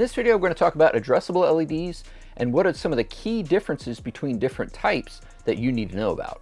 this video, we're going to talk about addressable LEDs and what are some of the key differences between different types that you need to know about.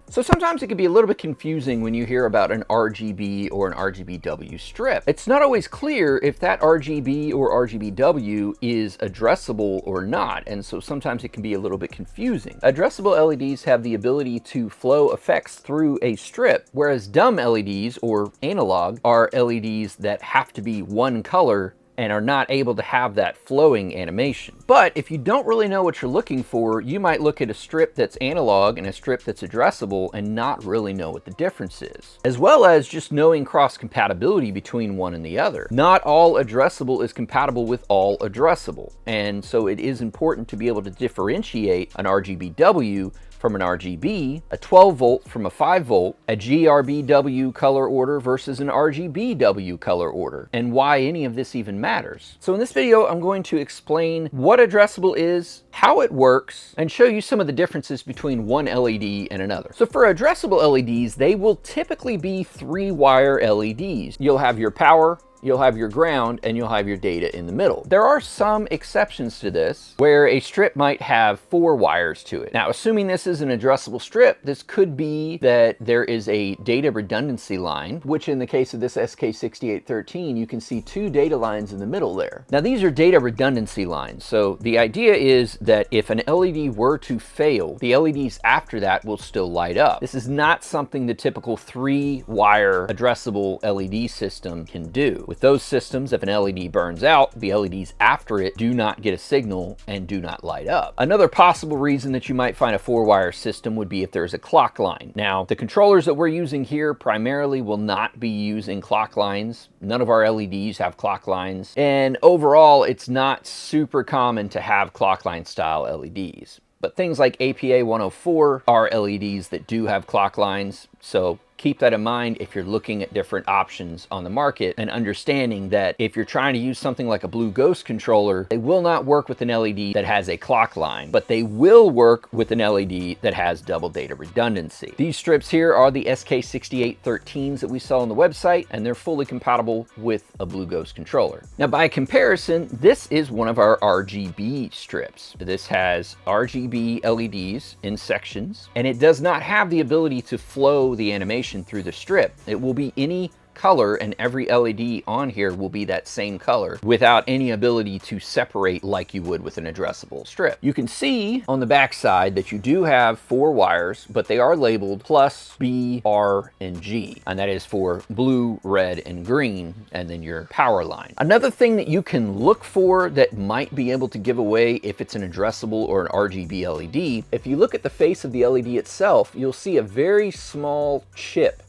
So sometimes it can be a little bit confusing when you hear about an RGB or an RGBW strip. It's not always clear if that RGB or RGBW is addressable or not, and so sometimes it can be a little bit confusing. Addressable LEDs have the ability to flow effects through a strip, whereas dumb LEDs or analog are LEDs that have to be one color and are not able to have that flowing animation. But if you don't really know what you're looking for, you might look at a strip that's analog and a strip that's addressable and not really know what the difference is. As well as just knowing cross compatibility between one and the other. Not all addressable is compatible with all addressable. And so it is important to be able to differentiate an RGBW from an RGB, a 12 volt from a 5 volt, a GRBW color order versus an RGBW color order, and why any of this even matters. So in this video, I'm going to explain what addressable is, how it works, and show you some of the differences between one LED and another. So for addressable LEDs, they will typically be 3-wire LEDs. You'll have your power, you'll have your ground, and you'll have your data in the middle. There are some exceptions to this where a strip might have 4 wires to it. Now, assuming this is an addressable strip, this could be that there is a data redundancy line, which in the case of this SK6813, you can see 2 data lines in the middle there. Now, these are data redundancy lines. So the idea is that if an LED were to fail, the LEDs after that will still light up. This is not something the typical 3-wire addressable LED system can do. With those systems, if an LED burns out, the LEDs after it do not get a signal and do not light up. Another possible reason that you might find a 4-wire system would be if there's a clock line. Now, the controllers that we're using here primarily will not be using clock lines. None of our LEDs have clock lines. And overall, it's not super common to have clock line style LEDs. But things like APA 104 are LEDs that do have clock lines. So keep that in mind if you're looking at different options on the market and understanding that if you're trying to use something like a Blue Ghost controller, they will not work with an LED that has a clock line, but they will work with an LED that has double data redundancy. These strips here are the SK6813s that we saw on the website, and they're fully compatible with a Blue Ghost controller. Now, by comparison, this is one of our RGB strips. This has RGB LEDs in sections, and it does not have the ability to flow the animation through the strip. It will be any color, and every LED on here will be that same color without any ability to separate like you would with an addressable strip. You can see on the back side that you do have 4 wires, but they are labeled plus, B, R, and G, and that is for blue, red, and green, and then your power line. Another thing that you can look for that might be able to give away if it's an addressable or an RGB LED, if you look at the face of the LED itself, you'll see a very small chip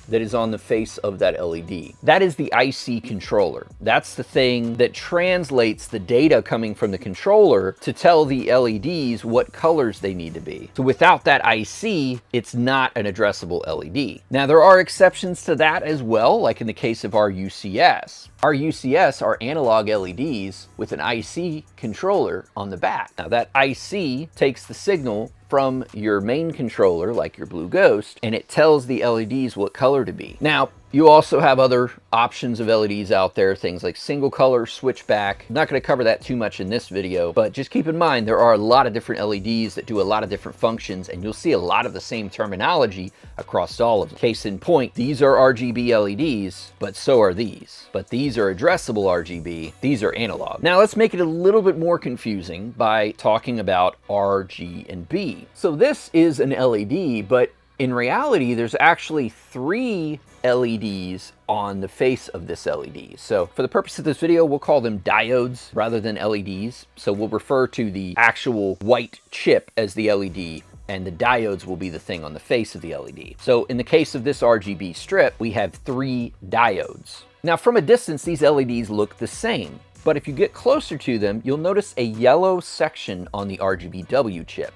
that is on the face of that LED. That is the IC controller. That's the thing that translates the data coming from the controller to tell the LEDs what colors they need to be. So without that IC, it's not an addressable LED. Now, there are exceptions to that as well, like in the case of our UCS. Our UCS are analog LEDs with an IC controller on the back. Now, that IC takes the signal from your main controller, like your Blue Ghost, and it tells the LEDs what color to be. Now, you also have other options of LEDs out there, things like single color, switchback. I'm not going to cover that too much in this video, but just keep in mind there are a lot of different LEDs that do a lot of different functions, and you'll see a lot of the same terminology across all of them. Case in point, these are RGB LEDs, but so are these. But these are addressable RGB, these are analog. Now let's make it a little bit more confusing by talking about R, G, and B. So this is an LED, but in reality, there's actually 3 LEDs on the face of this LED. So for the purpose of this video, we'll call them diodes rather than LEDs. So we'll refer to the actual white chip as the LED, and the diodes will be the thing on the face of the LED. So in the case of this RGB strip, we have 3 diodes. Now from a distance, these LEDs look the same, but if you get closer to them, you'll notice a yellow section on the RGBW chip.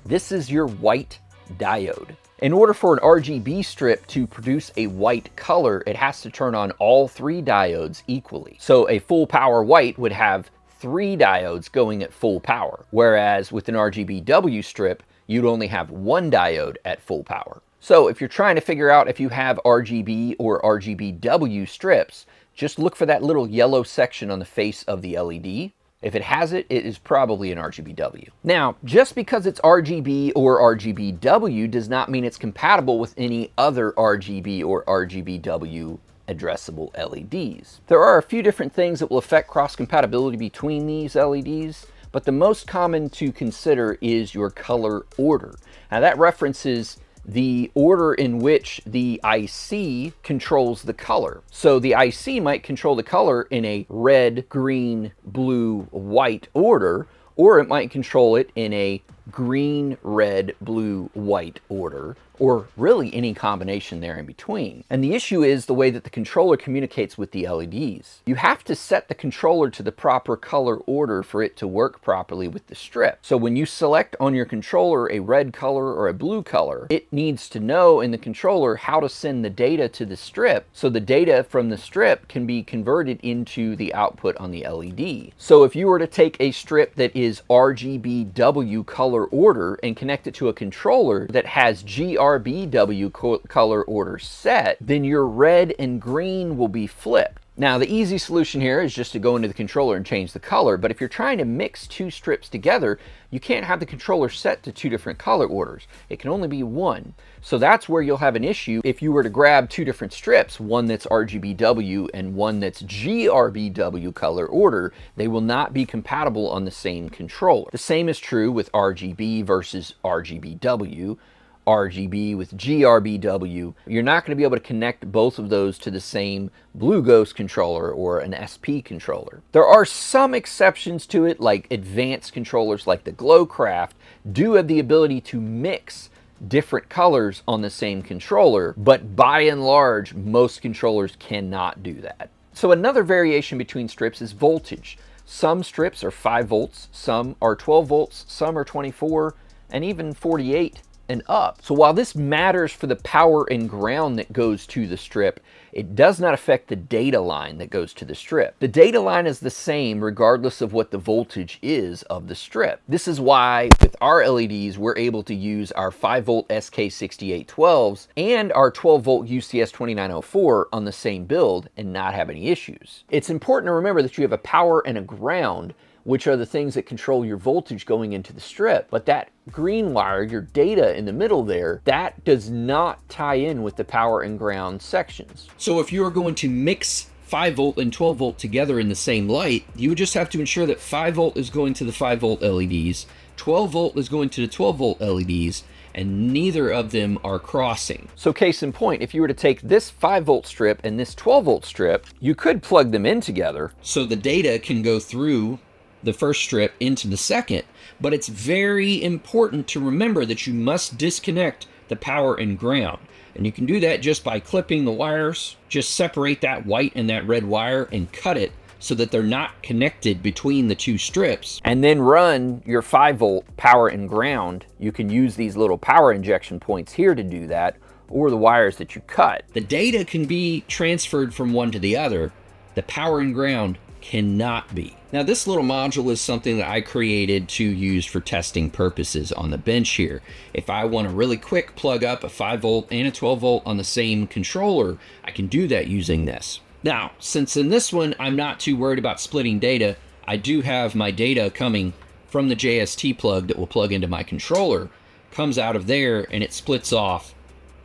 This is your white diode. In order for an RGB strip to produce a white color, it has to turn on all 3 diodes equally. So a full power white would have 3 diodes going at full power, whereas with an RGBW strip, you'd only have 1 diode at full power. So if you're trying to figure out if you have RGB or RGBW strips, Just look for that little yellow section on the face of the LED. If it has it, it is probably an RGBW. Now, just because it's RGB or RGBW does not mean it's compatible with any other RGB or RGBW addressable LEDs. There are a few different things that will affect cross-compatibility between these LEDs, but the most common to consider is your color order. Now that references the order in which the IC controls the color. So the IC might control the color in a red, green, blue, white order, or it might control it in a green, red, blue, white order, or really any combination there in between. And the issue is the way that the controller communicates with the LEDs. You have to set the controller to the proper color order for it to work properly with the strip. So when you select on your controller a red color or a blue color, it needs to know in the controller how to send the data to the strip, so the data from the strip can be converted into the output on the LED. So if you were to take a strip that is RGBW color order and connect it to a controller that has GRBW color order set, then your red and green will be flipped. Now, the easy solution here is just to go into the controller and change the color, but if you're trying to mix two strips together, you can't have the controller set to two different color orders. It can only be one. So that's where you'll have an issue if you were to grab two different strips, one that's RGBW and one that's GRBW color order. They will not be compatible on the same controller. The same is true with RGB versus RGBW. RGB with GRBW, you're not going to be able to connect both of those to the same Blue Ghost controller or an SP controller. There are some exceptions to it, like advanced controllers like the Glowcraft do have the ability to mix different colors on the same controller, but by and large, most controllers cannot do that. So another variation between strips is voltage. Some strips are 5 volts, some are 12 volts, some are 24, and even 48 and up. So while this matters for the power and ground that goes to the strip, it does not affect the data line that goes to the strip. The data line is the same regardless of what the voltage is of the strip. This is why with our LEDs, we're able to use our 5 volt SK6812s and our 12 volt UCS 2904 on the same build and not have any issues. It's important to remember that you have a power and a ground, which are the things that control your voltage going into the strip. But that green wire, your data in the middle there, that does not tie in with the power and ground sections. So if you are going to mix 5 volt and 12 volt together in the same light, you would just have to ensure that 5 volt is going to the 5 volt LEDs, 12 volt is going to the 12 volt LEDs, and neither of them are crossing. So case in point, if you were to take this 5 volt strip and this 12 volt strip, you could plug them in together so the data can go through the first strip into the second, but it's very important to remember that you must disconnect the power and ground. And you can do that just by clipping the wires. Just separate that white and that red wire and cut it so that they're not connected between the two strips. And then run your 5 volt power and ground. You can use these little power injection points here to do that, or the wires that you cut. The data can be transferred from one to the other. The power and ground cannot be. Now this little module is something that I created to use for testing purposes on the bench here. If I want to really quick plug up a 5 volt and a 12 volt on the same controller, I can do that using this. Now, since in this one I'm not too worried about splitting data, I do have my data coming from the JST plug that will plug into my controller, comes out of there and it splits off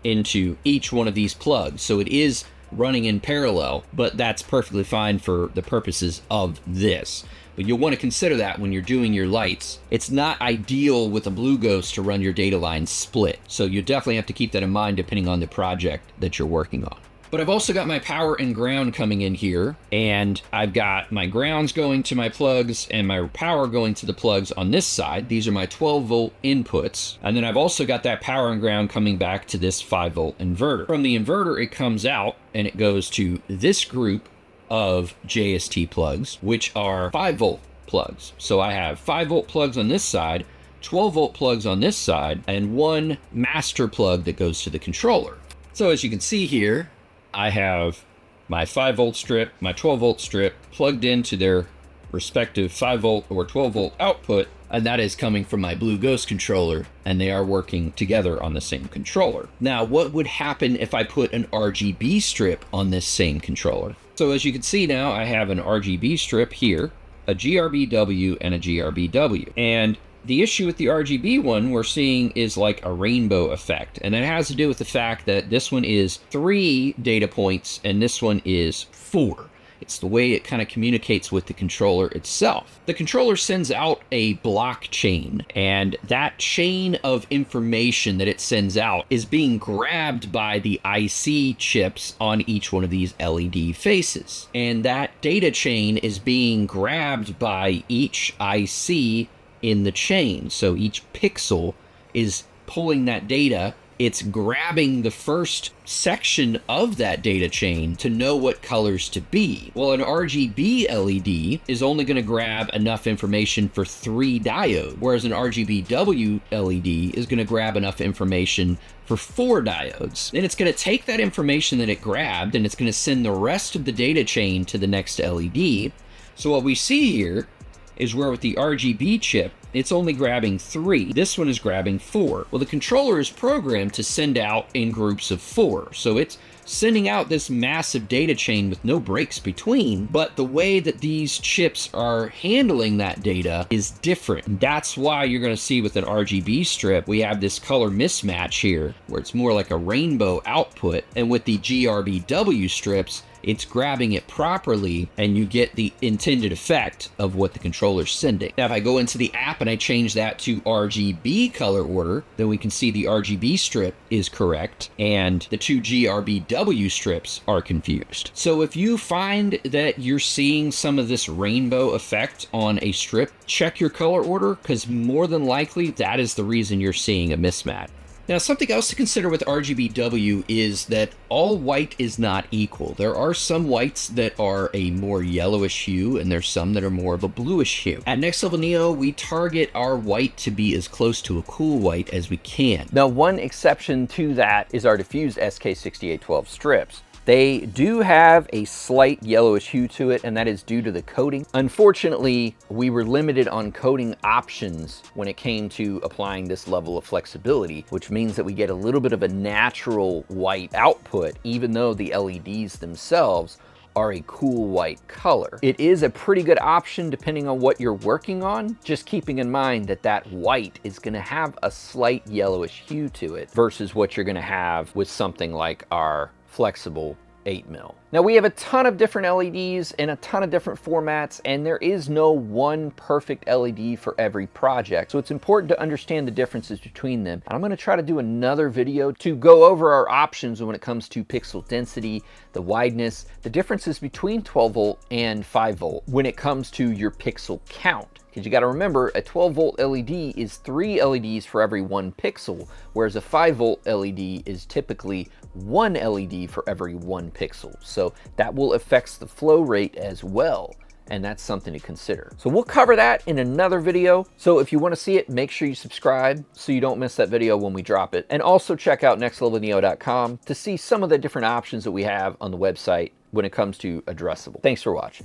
into each one of these plugs. So it is running in parallel, but that's perfectly fine for the purposes of this. But you'll want to consider that when you're doing your lights. It's not ideal with a Blue Ghost to run your data line split, so you definitely have to keep that in mind depending on the project that you're working on. But I've also got my power and ground coming in here, and I've got my grounds going to my plugs and my power going to the plugs on this side. These are my 12 volt inputs. And then I've also got that power and ground coming back to this 5 volt inverter. From the inverter, it comes out and it goes to this group of JST plugs, which are 5 volt plugs. So I have 5 volt plugs on this side, 12 volt plugs on this side, and one master plug that goes to the controller. So as you can see here, I have my 5 volt strip, my 12 volt strip plugged into their respective 5 volt or 12 volt output, and that is coming from my Blue Ghost controller, and they are working together on the same controller. Now, what would happen if I put an RGB strip on this same controller? So as you can see now, I have an RGB strip here, a GRBW, and a GRBW. And the issue with the RGB one we're seeing is like a rainbow effect. And that has to do with the fact that this one is 3 data points and this one is 4. It's the way it kind of communicates with the controller itself. The controller sends out a blockchain, and that chain of information that it sends out is being grabbed by the IC chips on each one of these LED faces. And that data chain is being grabbed by each IC in the chain. So each pixel is pulling that data. It's grabbing the first section of that data chain to know what colors to be. Well, an RGB LED is only going to grab enough information for 3 diodes, whereas an RGBW LED is going to grab enough information for 4 diodes. Then it's going to take that information that it grabbed and it's going to send the rest of the data chain to the next LED. So what we see here is where with the RGB chip, it's only grabbing 3. This one is grabbing 4. Well, the controller is programmed to send out in groups of 4. So it's sending out this massive data chain with no breaks between, but the way that these chips are handling that data is different. That's why you're going to see with an RGB strip, we have this color mismatch here, where it's more like a rainbow output. And with the GRBW strips, it's grabbing it properly and you get the intended effect of what the controller's sending. Now, if I go into the app and I change that to RGB color order, then we can see the RGB strip is correct and the 2 GRBW strips are confused. So if you find that you're seeing some of this rainbow effect on a strip, check your color order, because more than likely that is the reason you're seeing a mismatch. Now, something else to consider with RGBW is that all white is not equal. There are some whites that are a more yellowish hue, and there's some that are more of a bluish hue. At Next Level Neo, we target our white to be as close to a cool white as we can. Now, one exception to that is our diffused SK6812 strips. They do have a slight yellowish hue to it, and that is due to the coating. Unfortunately, we were limited on coating options when it came to applying this level of flexibility, which means that we get a little bit of a natural white output, even though the LEDs themselves are a cool white color. It is a pretty good option depending on what you're working on, just keeping in mind that that white is going to have a slight yellowish hue to it versus what you're going to have with something like our flexible 8mm. Now, we have a ton of different LEDs in a ton of different formats, and there is no one perfect LED for every project. So it's important to understand the differences between them. And I'm going to try to do another video to go over our options when it comes to pixel density, the wideness, the differences between 12 volt and 5 volt when it comes to your pixel count. Because you got to remember, a 12 volt LED is 3 LEDs for every 1 pixel, whereas a 5 volt LED is typically 1 LED for every 1 pixel. So that will affect the flow rate as well, and that's something to consider. So we'll cover that in another video. So if you want to see it, make sure you subscribe so you don't miss that video when we drop it. And also check out nextlevelneo.com to see some of the different options that we have on the website when it comes to addressable. Thanks for watching.